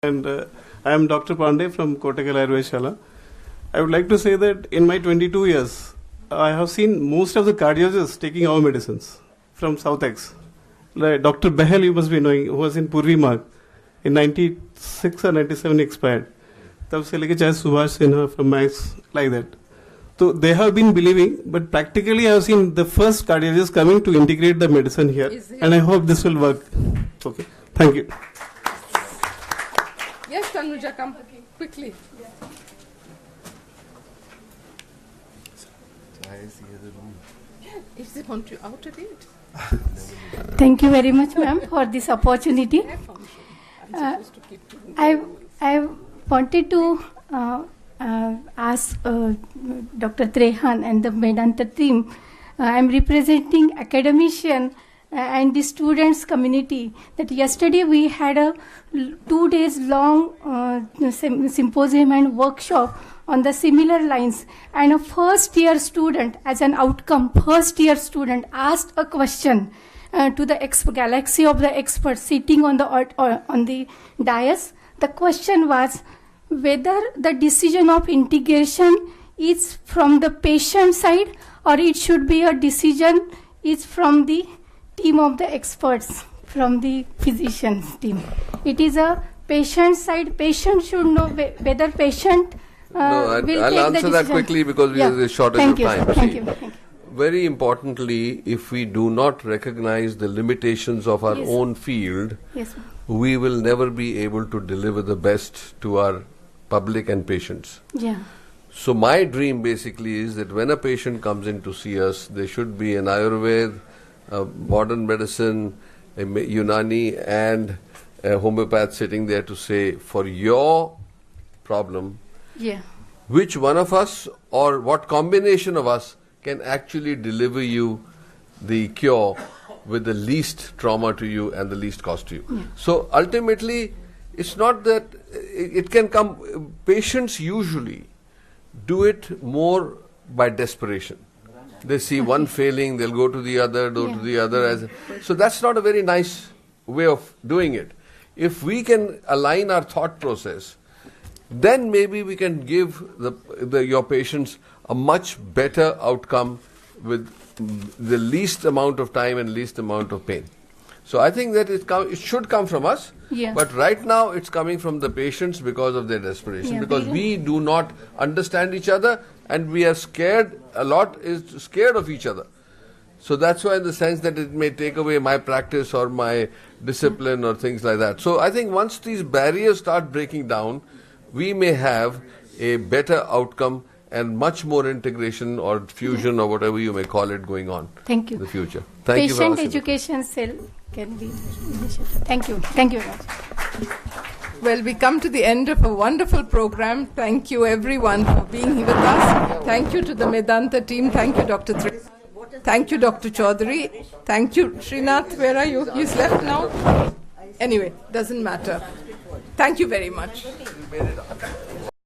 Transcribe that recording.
And I am Dr. Pandey from Kottakkal Ayurveda. I would like to say that in my 22 years, I have seen most of the cardiologists taking our medicines from Southex. Like Dr. Behel, you must be knowing, who was in Purvi Marg. In 96 or 97 expired. तब से लेके चाहे Subhash Sinha from Max, like that. So they have been believing, but practically I have seen the first cardiologist coming to integrate the medicine here. And I hope this will work. Okay, thank you. Yes, Tanuja, come quickly. If they want you out of it. Thank you very much, ma'am, for this opportunity. I wanted to ask Dr. Trehan and the Medanta team. I am representing academician and the students community that yesterday we had a 2 days long symposium and workshop on the similar lines, and a first year student as an outcome, first year student asked a question to the galaxy of the experts sitting on the dais. The question was whether the decision of integration is from the patient side or it should be a decision is from the team of the experts, from the physicians team. It is a patient side. Patient should know whether patient I'll answer that quickly because we have a shortage of time. Thank you. Very importantly, if we do not recognize the limitations of our own field, we will never be able to deliver the best to our public and patients. So my dream basically is that when a patient comes in to see us, there should be an Ayurveda, a modern medicine, a Unani and a homeopath sitting there to say, for your problem, which one of us or what combination of us can actually deliver you the cure with the least trauma to you and the least cost to you. So ultimately, it's not that it can come, patients usually do it more by desperation. They see one failing, they'll go to the other, to the other. So that's not a very nice way of doing it. If we can align our thought process, then maybe we can give your patients a much better outcome with the least amount of time and least amount of pain. So I think that it should come from us, but right now it's coming from the patients because of their desperation, because we do not understand each other and we are scared, a lot is scared of each other. So that's why in the sense that it may take away my practice or my discipline or things like that. So I think once these barriers start breaking down, we may have a better outcome and much more integration or fusion or whatever you may call it going on in the future. Thank you very much. Patient education cell can be initiated. Thank you very much. Well, we come to the end of a wonderful program. Thank you everyone for being here with us. Thank you to the Medanta team. Thank you, Dr. Thank you, Dr. Chaudhary. Thank you, Srinath. Where are you? He's left now. Anyway, doesn't matter. Thank you very much.